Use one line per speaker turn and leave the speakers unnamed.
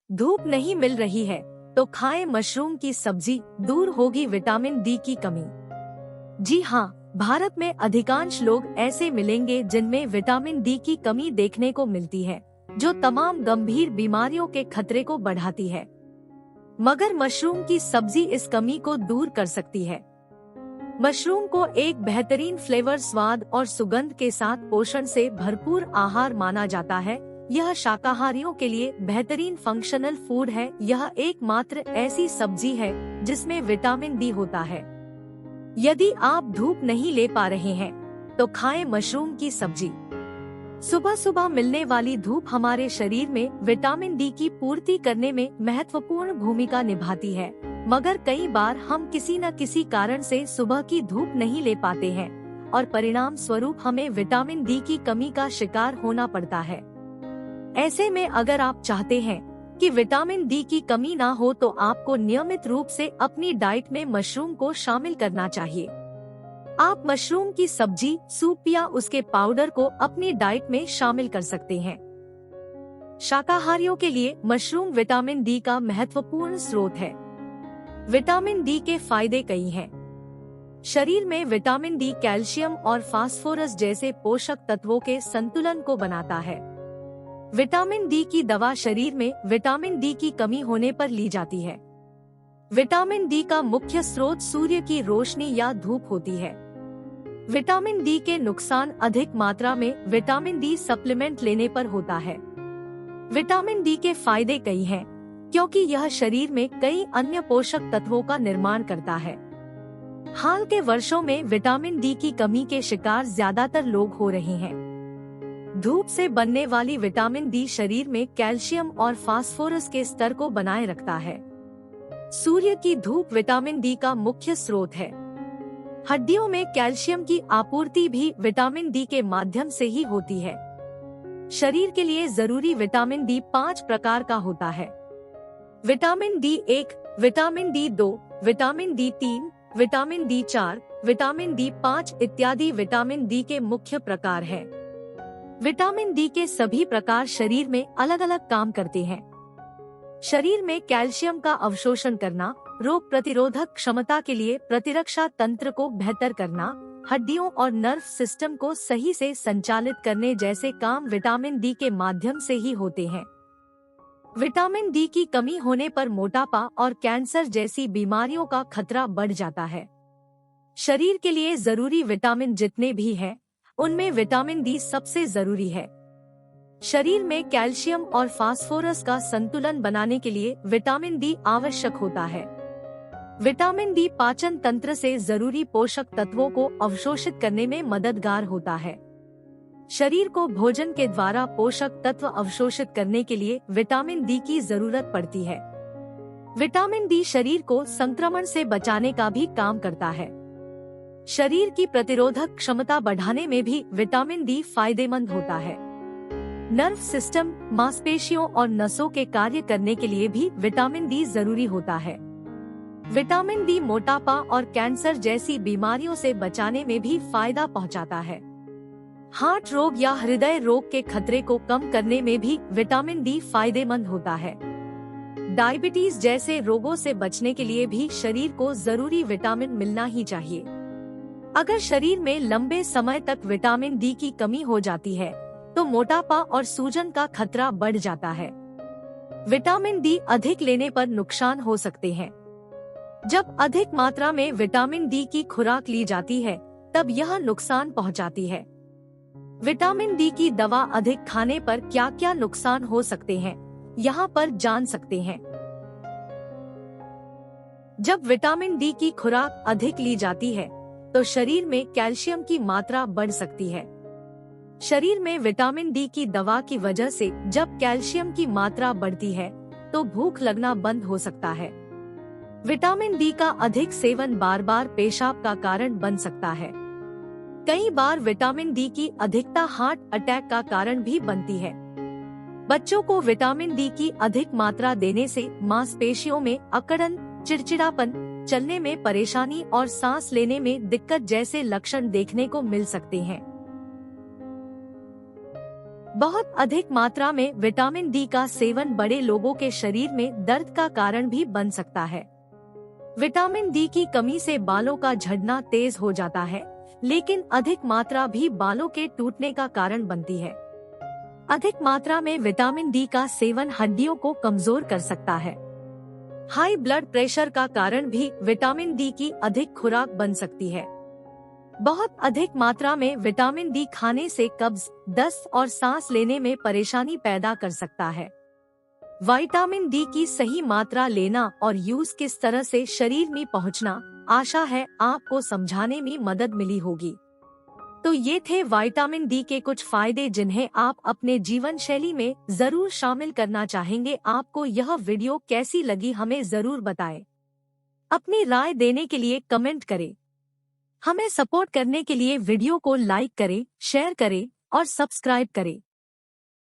धूप नहीं मिल रही है तो खाएं मशरूम की सब्जी, दूर होगी विटामिन डी की कमी। जी हाँ, भारत में अधिकांश लोग ऐसे मिलेंगे जिनमें विटामिन डी की कमी देखने को मिलती है, जो तमाम गंभीर बीमारियों के खतरे को बढ़ाती है। मगर मशरूम की सब्जी इस कमी को दूर कर सकती है। मशरूम को एक बेहतरीन फ्लेवर, स्वाद और सुगंध के साथ पोषण से भरपूर आहार माना जाता है। यह शाकाहारियों के लिए बेहतरीन फंक्शनल फूड है। यह एकमात्र ऐसी सब्जी है जिसमें विटामिन डी होता है। यदि आप धूप नहीं ले पा रहे हैं तो खाएं मशरूम की सब्जी। सुबह सुबह मिलने वाली धूप हमारे शरीर में विटामिन डी की पूर्ति करने में महत्वपूर्ण भूमिका निभाती है, मगर कई बार हम किसी न किसी कारण से सुबह की धूप नहीं ले पाते हैं और परिणाम स्वरूप हमें विटामिन डी की कमी का शिकार होना पड़ता है। ऐसे में अगर आप चाहते हैं कि विटामिन डी की कमी ना हो तो आपको नियमित रूप से अपनी डाइट में मशरूम को शामिल करना चाहिए। आप मशरूम की सब्जी, सूप या उसके पाउडर को अपनी डाइट में शामिल कर सकते हैं। शाकाहारियों के लिए मशरूम विटामिन डी का महत्वपूर्ण स्रोत है। विटामिन डी के फायदे कई हैं। शरीर में विटामिन डी कैल्शियम और फास्फोरस जैसे पोषक तत्वों के संतुलन को बनाता है। विटामिन डी की दवा शरीर में विटामिन डी की कमी होने पर ली जाती है। विटामिन डी का मुख्य स्रोत सूर्य की रोशनी या धूप होती है। विटामिन डी के नुकसान अधिक मात्रा में विटामिन डी सप्लीमेंट लेने पर होता है। विटामिन डी के फायदे कई हैं, क्योंकि यह शरीर में कई अन्य पोषक तत्वों का निर्माण करता है। हाल के वर्षों में विटामिन डी की कमी के शिकार ज्यादातर लोग हो रहे हैं। धूप से बनने वाली विटामिन डी शरीर में कैल्शियम और फास्फोरस के स्तर को बनाए रखता है। सूर्य की धूप विटामिन डी का मुख्य स्रोत है। हड्डियों में कैल्शियम की आपूर्ति भी विटामिन डी के माध्यम से ही होती है। शरीर के लिए जरूरी विटामिन डी 5 प्रकार का होता है। Vitamin D 1, vitamin D 2, vitamin D 3, vitamin D 4, vitamin D 5 इत्यादि विटामिन डी के मुख्य प्रकार हैं। विटामिन डी के सभी प्रकार शरीर में अलग अलग काम करते हैं। शरीर में कैल्शियम का अवशोषण करना, रोग प्रतिरोधक क्षमता के लिए प्रतिरक्षा तंत्र को बेहतर करना, हड्डियों और नर्व सिस्टम को सही से संचालित करने जैसे काम विटामिन डी के माध्यम से ही होते हैं। विटामिन डी की कमी होने पर मोटापा और कैंसर जैसी बीमारियों का खतरा बढ़ जाता है। शरीर के लिए जरूरी विटामिन जितने भी हैं, उनमें विटामिन डी सबसे जरूरी है। शरीर में कैल्शियम और फास्फोरस का संतुलन बनाने के लिए विटामिन डी आवश्यक होता है। विटामिन डी पाचन तंत्र से जरूरी पोषक तत्वों को अवशोषित करने में मददगार होता है। शरीर को भोजन के द्वारा पोषक तत्व अवशोषित करने के लिए विटामिन डी की जरूरत पड़ती है। विटामिन डी शरीर को संक्रमण से बचाने का भी काम करता है। शरीर की प्रतिरोधक क्षमता बढ़ाने में भी विटामिन डी फायदेमंद होता है। नर्व सिस्टम, मांसपेशियों और नसों के कार्य करने के लिए भी विटामिन डी जरूरी होता है। विटामिन डी मोटापा और कैंसर जैसी बीमारियों से बचाने में भी फायदा पहुंचाता है। हार्ट रोग या हृदय रोग के खतरे को कम करने में भी विटामिन डी फायदेमंद होता है। डायबिटीज जैसे रोगों से बचने के लिए भी शरीर को जरूरी विटामिन मिलना ही चाहिए। अगर शरीर में लंबे समय तक विटामिन डी की कमी हो जाती है तो मोटापा और सूजन का खतरा बढ़ जाता है। विटामिन डी अधिक लेने पर नुकसान हो सकते हैं। जब अधिक मात्रा में विटामिन डी की खुराक ली जाती है तब यह नुकसान पहुंचाती है। विटामिन डी की दवा अधिक खाने पर क्या क्या नुकसान हो सकते हैं, यहाँ पर जान सकते हैं। जब विटामिन डी की खुराक अधिक ली जाती है तो शरीर में कैल्शियम की मात्रा बढ़ सकती है। शरीर में विटामिन डी की दवा की वजह से जब कैल्शियम की मात्रा बढ़ती है तो भूख लगना बंद हो सकता है। विटामिन डी का अधिक सेवन बार बार पेशाब का कारण बन सकता है। कई बार विटामिन डी की अधिकता हार्ट अटैक का कारण भी बनती है। बच्चों को विटामिन डी की अधिक मात्रा देने से मांसपेशियों में अकड़न, चिड़चिड़ापन, चलने में परेशानी और सांस लेने में दिक्कत जैसे लक्षण देखने को मिल सकते हैं। बहुत अधिक मात्रा में विटामिन डी का सेवन बड़े लोगों के शरीर में दर्द का कारण भी बन सकता है। विटामिन डी की कमी से बालों का झड़ना तेज हो जाता है, लेकिन अधिक मात्रा भी बालों के टूटने का कारण बनती है। अधिक मात्रा में विटामिन डी का सेवन हड्डियों को कमजोर कर सकता है। हाई ब्लड प्रेशर का कारण भी विटामिन डी की अधिक खुराक बन सकती है। बहुत अधिक मात्रा में विटामिन डी खाने से कब्ज, दस्त और सांस लेने में परेशानी पैदा कर सकता है। विटामिन डी की सही मात्रा लेना और यूज किस तरह से शरीर में पहुंचना, आशा है आपको समझाने में मदद मिली होगी। तो ये थे विटामिन डी के कुछ फायदे जिन्हें आप अपने जीवन शैली में जरूर शामिल करना चाहेंगे। आपको यह वीडियो कैसी लगी हमें जरूर बताएं। अपनी राय देने के लिए कमेंट करें। हमें सपोर्ट करने के लिए वीडियो को लाइक करें, शेयर करें और सब्सक्राइब करें।